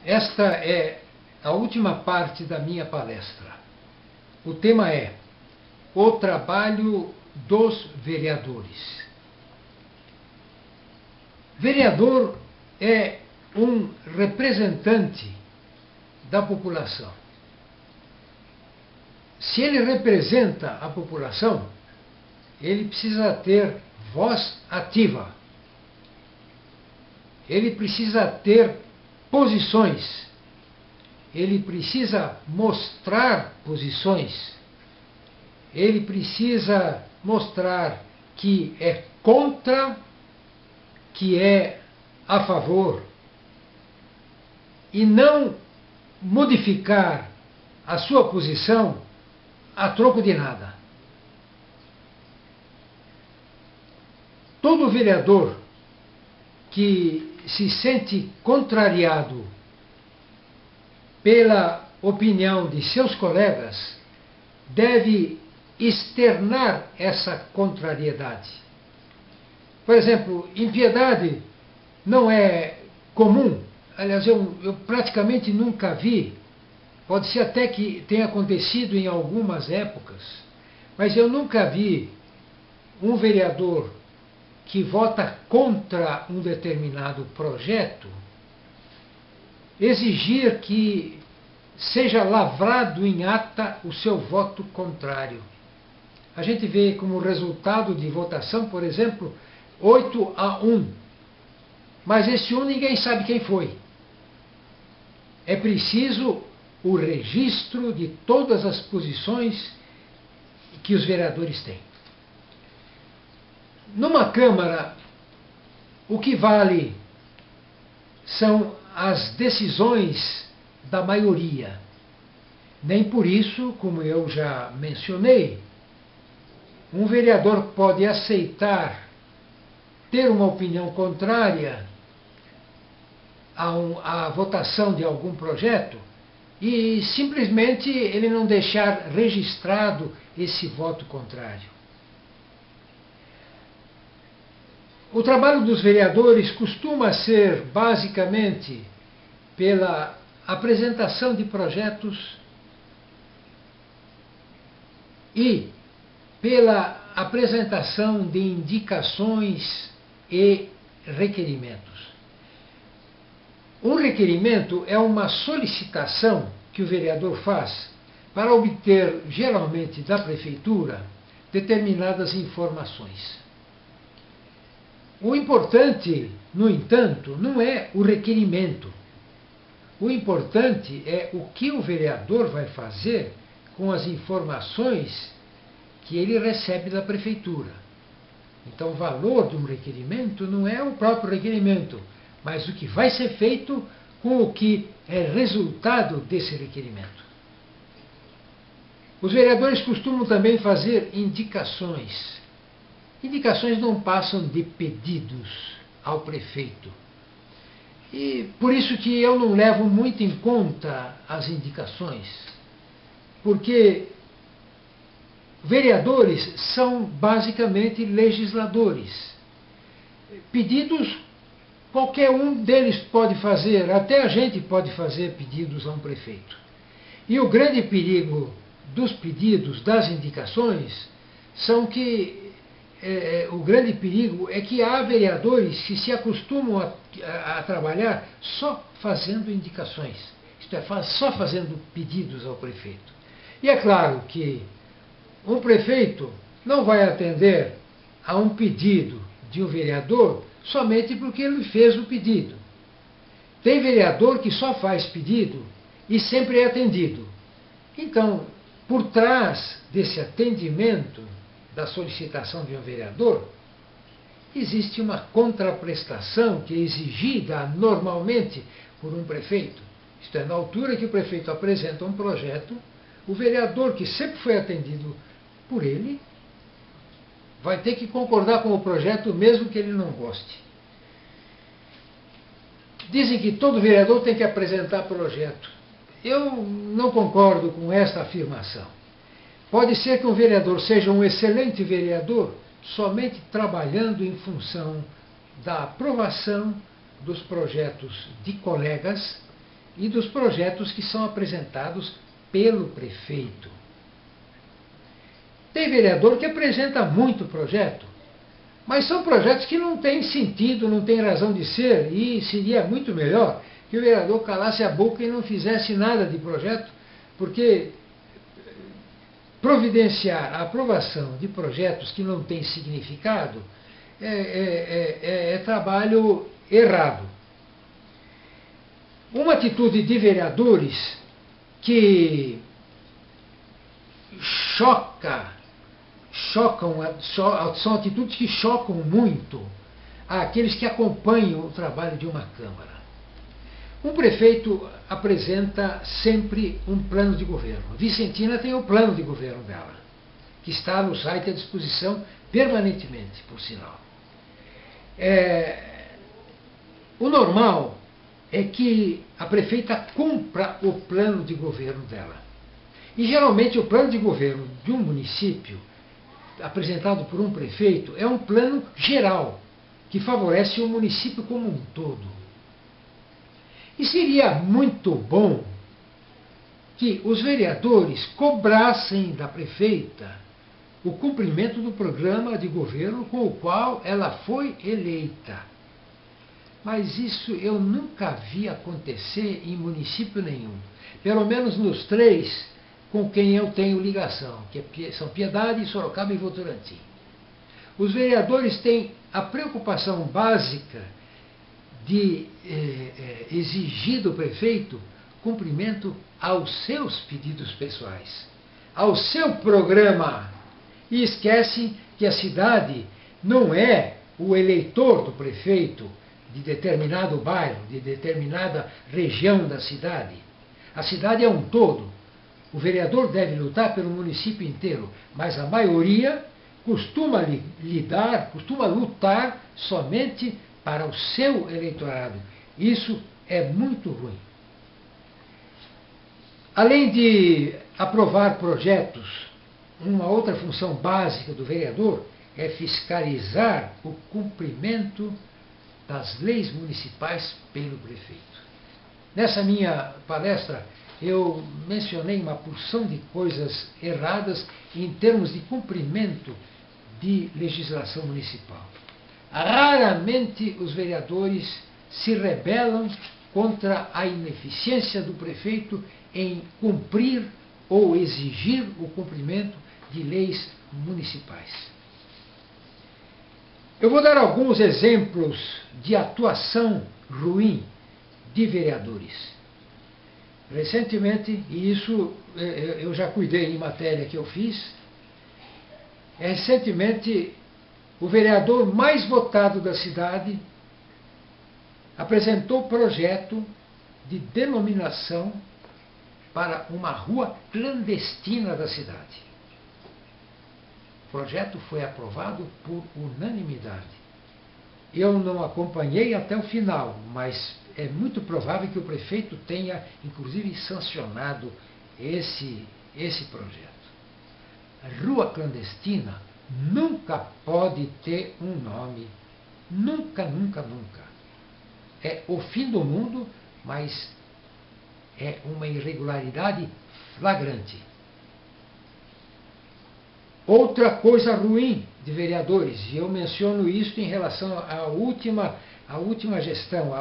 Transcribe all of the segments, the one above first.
Esta é a última parte da minha palestra. O tema é o trabalho dos vereadores. Vereador é um representante da população. Se ele representa a população, ele precisa ter voz ativa. Ele precisa ter posições. Ele precisa mostrar posições. Ele precisa mostrar que é contra, que é a favor. E não modificar a sua posição a troco de nada. Todo vereador que se sente contrariado pela opinião de seus colegas deve externar essa contrariedade. Por exemplo, impiedade não é comum. Aliás, eu praticamente nunca vi. Pode ser até que tenha acontecido em algumas épocas, mas eu nunca vi um vereador que vota contra um determinado projeto exigir que seja lavrado em ata o seu voto contrário. A gente vê como resultado de votação, por exemplo, 8-1. Mas esse 1 ninguém sabe quem foi. É preciso o registro de todas as posições que os vereadores têm. Numa Câmara, o que vale são as decisões da maioria. Nem por isso, como eu já mencionei, um vereador pode aceitar ter uma opinião contrária à votação de algum projeto e simplesmente ele não deixar registrado esse voto contrário. O trabalho dos vereadores costuma ser, basicamente, pela apresentação de projetos e pela apresentação de indicações e requerimentos. Um requerimento é uma solicitação que o vereador faz para obter, geralmente da prefeitura, determinadas informações. O importante, no entanto, não é o requerimento. O importante é o que o vereador vai fazer com as informações que ele recebe da prefeitura. Então, o valor de um requerimento não é o próprio requerimento, mas o que vai ser feito com o que é resultado desse requerimento. Os vereadores costumam também fazer indicações. Indicações não passam de pedidos ao prefeito. E por isso que eu não levo muito em conta as indicações, porque vereadores são basicamente legisladores. Pedidos, qualquer um deles pode fazer, até a gente pode fazer pedidos a um prefeito. E o grande perigo dos pedidos, das indicações, são que o grande perigo é que há vereadores que se acostumam a trabalhar só fazendo indicações, isto é, só fazendo pedidos ao prefeito. E é claro que um prefeito não vai atender a um pedido de um vereador somente porque ele fez o pedido. Tem vereador que só faz pedido e sempre é atendido. Então, por trás desse atendimento da solicitação de um vereador, existe uma contraprestação que é exigida normalmente por um prefeito. Isto é, na altura que o prefeito apresenta um projeto, o vereador, que sempre foi atendido por ele, vai ter que concordar com o projeto mesmo que ele não goste. Dizem que todo vereador tem que apresentar projeto. Eu não concordo com esta afirmação. Pode ser que um vereador seja um excelente vereador somente trabalhando em função da aprovação dos projetos de colegas e dos projetos que são apresentados pelo prefeito. Tem vereador que apresenta muito projeto, mas são projetos que não têm sentido, não têm razão de ser, e seria muito melhor que o vereador calasse a boca e não fizesse nada de projeto, porque providenciar a aprovação de projetos que não têm significado é trabalho errado. Uma atitude de vereadores que são atitudes que chocam muito àqueles que acompanham o trabalho de uma Câmara. Um prefeito apresenta sempre um plano de governo. Vicentina tem o plano de governo dela, que está no site à disposição permanentemente, por sinal. O normal é que a prefeita cumpra o plano de governo dela. E geralmente o plano de governo de um município, apresentado por um prefeito, é um plano geral, que favorece o município como um todo. E seria muito bom que os vereadores cobrassem da prefeita o cumprimento do programa de governo com o qual ela foi eleita. Mas isso eu nunca vi acontecer em município nenhum. Pelo menos nos 3 com quem eu tenho ligação, que são Piedade, Sorocaba e Votorantim. Os vereadores têm a preocupação básica de exigir do prefeito cumprimento aos seus pedidos pessoais, ao seu programa, e esquecem que a cidade não é o eleitor do prefeito de determinado bairro, de determinada região da cidade. A cidade é um todo. O vereador deve lutar pelo município inteiro, mas a maioria costuma lutar somente para o seu eleitorado. Isso é muito ruim. Além de aprovar projetos, uma outra função básica do vereador é fiscalizar o cumprimento das leis municipais pelo prefeito. Nessa minha palestra, eu mencionei uma porção de coisas erradas em termos de cumprimento de legislação municipal. Raramente os vereadores se rebelam contra a ineficiência do prefeito em cumprir ou exigir o cumprimento de leis municipais. Eu vou dar alguns exemplos de atuação ruim de vereadores. Recentemente, e isso eu já cuidei em matéria que eu fiz, recentemente o vereador mais votado da cidade apresentou projeto de denominação para uma rua clandestina da cidade. O projeto foi aprovado por unanimidade. Eu não acompanhei até o final, mas é muito provável que o prefeito tenha, inclusive, sancionado esse projeto. A rua clandestina nunca pode ter um nome. Nunca, nunca, nunca. É o fim do mundo, mas é uma irregularidade flagrante. Outra coisa ruim de vereadores, e eu menciono isso em relação à última gestão,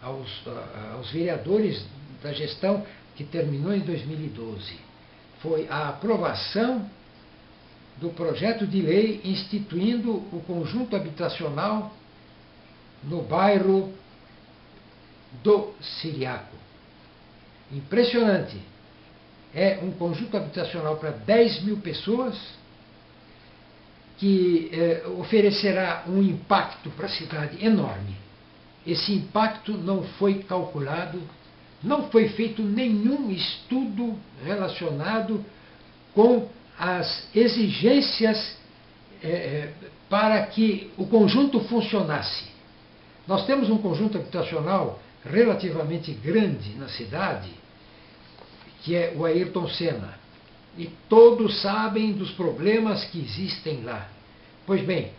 aos vereadores da gestão que terminou em 2012, foi a aprovação do projeto de lei instituindo o conjunto habitacional no bairro do Siriaco. Impressionante. É um conjunto habitacional para 10 mil pessoas que oferecerá um impacto para a cidade enorme. Esse impacto não foi calculado, não foi feito nenhum estudo relacionado com as exigências para que o conjunto funcionasse. Nós temos um conjunto habitacional relativamente grande na cidade, que é o Ayrton Senna. E todos sabem dos problemas que existem lá. Pois bem,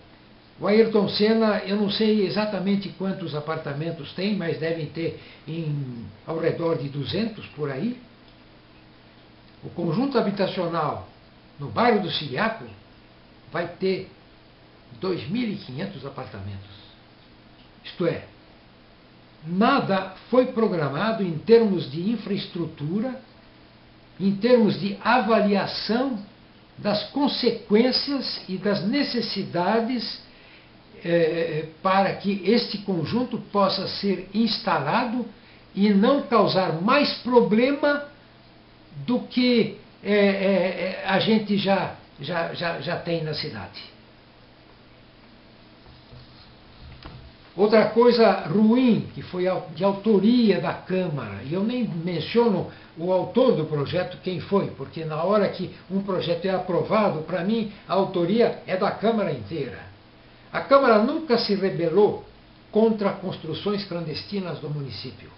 O Ayrton Senna, eu não sei exatamente quantos apartamentos tem, mas devem ter ao redor de 200 por aí. O conjunto habitacional no bairro do Siriaco vai ter 2.500 apartamentos. Isto é, nada foi programado em termos de infraestrutura, em termos de avaliação das consequências e das necessidades para que este conjunto possa ser instalado e não causar mais problema do que a gente já tem na cidade. Outra coisa ruim, que foi de autoria da Câmara, e eu nem menciono o autor do projeto, quem foi, porque na hora que um projeto é aprovado, para mim, a autoria é da Câmara inteira. A Câmara nunca se rebelou contra construções clandestinas do município.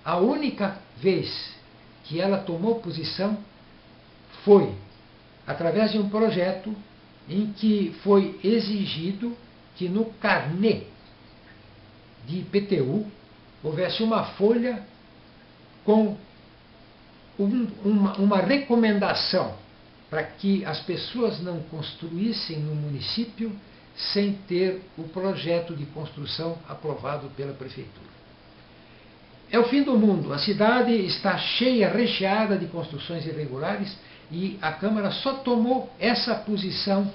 A única vez que ela tomou posição foi através de um projeto em que foi exigido que no carnê de IPTU houvesse uma folha com uma recomendação para que as pessoas não construíssem no município sem ter o projeto de construção aprovado pela prefeitura. É o fim do mundo. A cidade está cheia, recheada de construções irregulares e a Câmara só tomou essa posição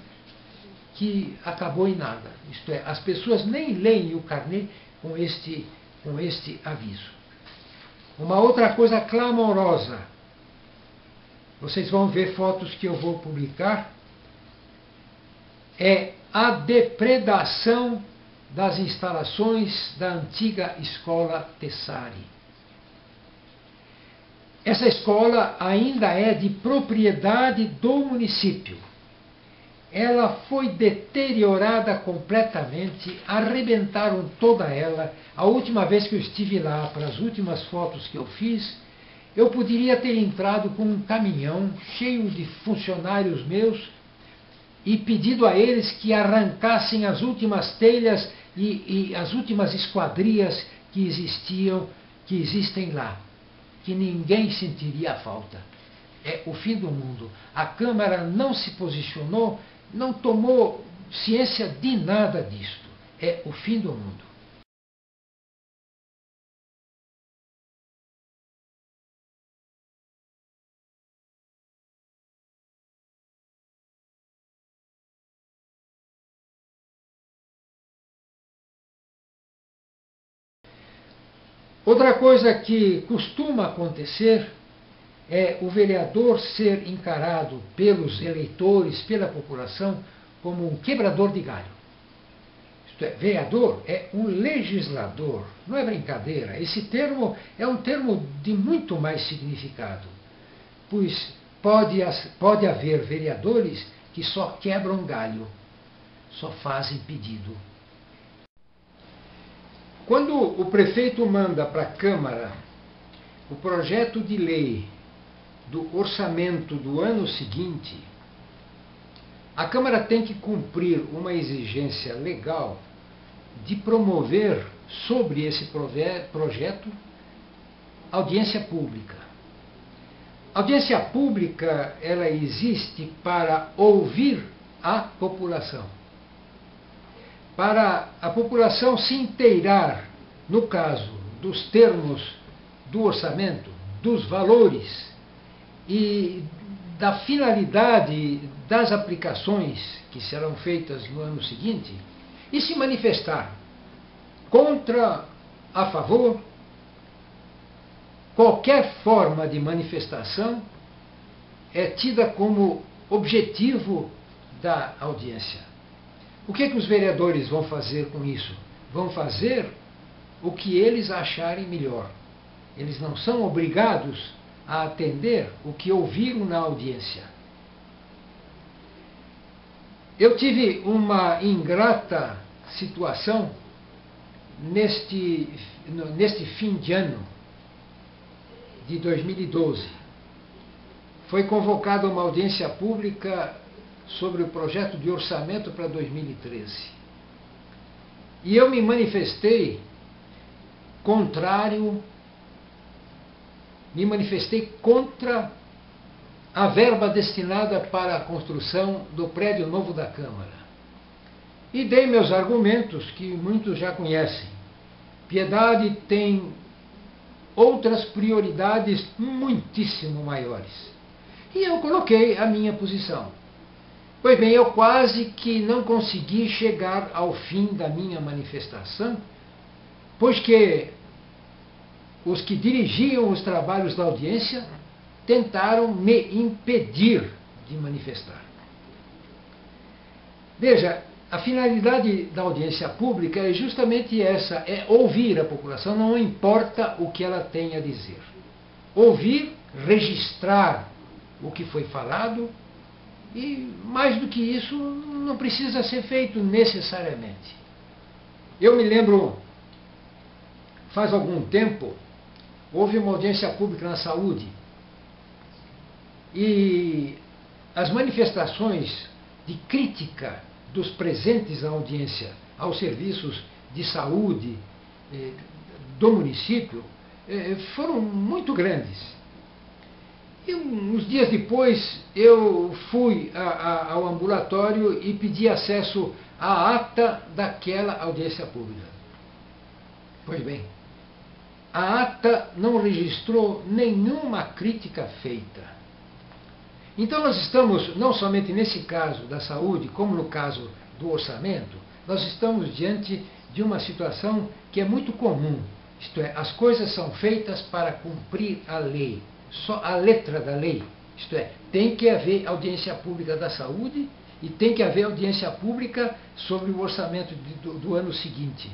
que acabou em nada. Isto é, as pessoas nem leem o carnê com este aviso. Uma outra coisa clamorosa, vocês vão ver fotos que eu vou publicar, é a depredação das instalações da antiga escola Tessari. Essa escola ainda é de propriedade do município. Ela foi deteriorada completamente, arrebentaram toda ela. A última vez que eu estive lá, para as últimas fotos que eu fiz, eu poderia ter entrado com um caminhão cheio de funcionários meus e pedido a eles que arrancassem as últimas telhas e as últimas esquadrias que existem lá, que ninguém sentiria a falta. É o fim do mundo. A Câmara não se posicionou, não tomou ciência de nada disto. É o fim do mundo. Outra coisa que costuma acontecer é o vereador ser encarado pelos eleitores, pela população, como um quebrador de galho. Isto é, vereador é um legislador, não é brincadeira. Esse termo é um termo de muito mais significado, pois pode haver vereadores que só quebram galho, só fazem pedido. Quando o prefeito manda para a Câmara o projeto de lei do orçamento do ano seguinte, a Câmara tem que cumprir uma exigência legal de promover sobre esse projeto audiência pública. A audiência pública, ela existe para ouvir a população. Para a população se inteirar, no caso dos termos do orçamento, dos valores e da finalidade das aplicações que serão feitas no ano seguinte, e se manifestar contra, a favor. Qualquer forma de manifestação é tida como objetivo da audiência. O que os vereadores vão fazer com isso? Vão fazer o que eles acharem melhor. Eles não são obrigados a atender o que ouviram na audiência. Eu tive uma ingrata situação neste fim de ano de 2012. Foi convocada uma audiência pública sobre o projeto de orçamento para 2013. E eu me manifestei contra a verba destinada para a construção do prédio novo da Câmara. E dei meus argumentos, que muitos já conhecem. Piedade tem outras prioridades muitíssimo maiores. E eu coloquei a minha posição. Pois bem, eu quase que não consegui chegar ao fim da minha manifestação, pois que os que dirigiam os trabalhos da audiência tentaram me impedir de manifestar. Veja, a finalidade da audiência pública é justamente essa, é ouvir a população, não importa o que ela tem a dizer. Ouvir, registrar o que foi falado, e mais do que isso não precisa ser feito necessariamente. Eu me lembro, faz algum tempo, houve uma audiência pública na saúde, e as manifestações de crítica dos presentes à audiência aos serviços de saúde do município foram muito grandes. E uns dias depois eu fui ao ambulatório e pedi acesso à ata daquela audiência pública. Pois bem, a ata não registrou nenhuma crítica feita. Então nós estamos, não somente nesse caso da saúde, como no caso do orçamento, nós estamos diante de uma situação que é muito comum. Isto é, as coisas são feitas para cumprir a lei, só a letra da lei. Isto é, tem que haver audiência pública da saúde e tem que haver audiência pública sobre o orçamento do ano seguinte.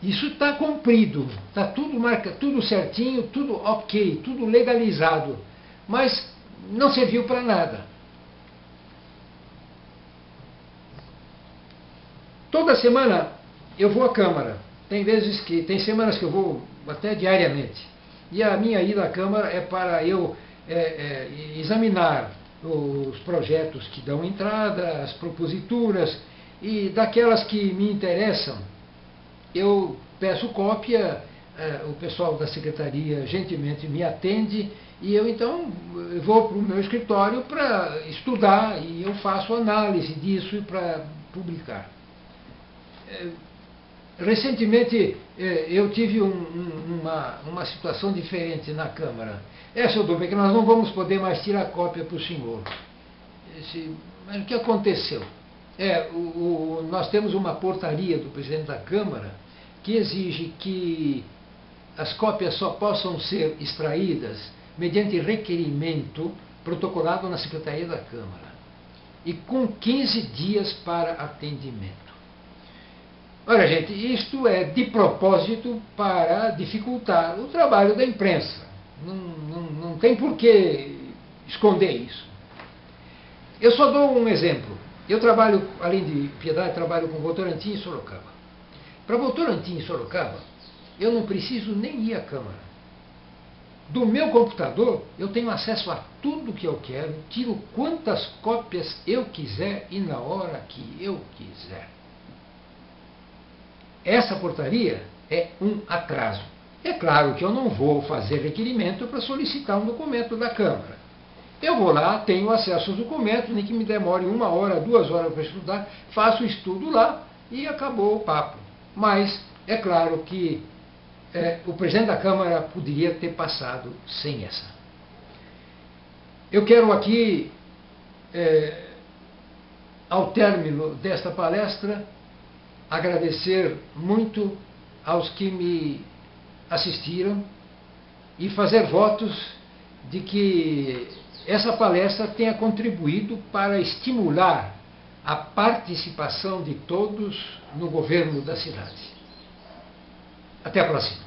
Isso está cumprido, está tudo certinho, tudo ok, tudo legalizado, mas não serviu para nada. Toda semana eu vou à Câmara. Tem semanas que eu vou até diariamente. E a minha ida à Câmara é para eu examinar os projetos que dão entrada, as proposituras, e daquelas que me interessam, eu peço cópia, o pessoal da secretaria gentilmente me atende, e eu então vou para o meu escritório para estudar, e eu faço análise disso para publicar. Recentemente eu tive uma situação diferente na Câmara. Seu Dom, que nós não vamos poder mais tirar cópia para o senhor. Mas o que aconteceu? Nós temos uma portaria do presidente da Câmara que exige que as cópias só possam ser extraídas mediante requerimento protocolado na Secretaria da Câmara e com 15 dias para atendimento. Olha, gente, isto é de propósito para dificultar o trabalho da imprensa. Não tem por que esconder isso. Eu só dou um exemplo. Eu trabalho, além de Piedade, trabalho com Votorantim e Sorocaba. Para Votorantim e Sorocaba, eu não preciso nem ir à Câmara. Do meu computador, eu tenho acesso a tudo que eu quero, tiro quantas cópias eu quiser e na hora que eu quiser. Essa portaria é um atraso. É claro que eu não vou fazer requerimento para solicitar um documento da Câmara. Eu vou lá, tenho acesso aos documentos, nem que me demore 1 hora, 2 horas para estudar, faço o estudo lá e acabou o papo. Mas é claro que o presidente da Câmara poderia ter passado sem essa. Eu quero aqui, ao término desta palestra, agradecer muito aos que me assistiram e fazer votos de que essa palestra tenha contribuído para estimular a participação de todos no governo da cidade. Até a próxima.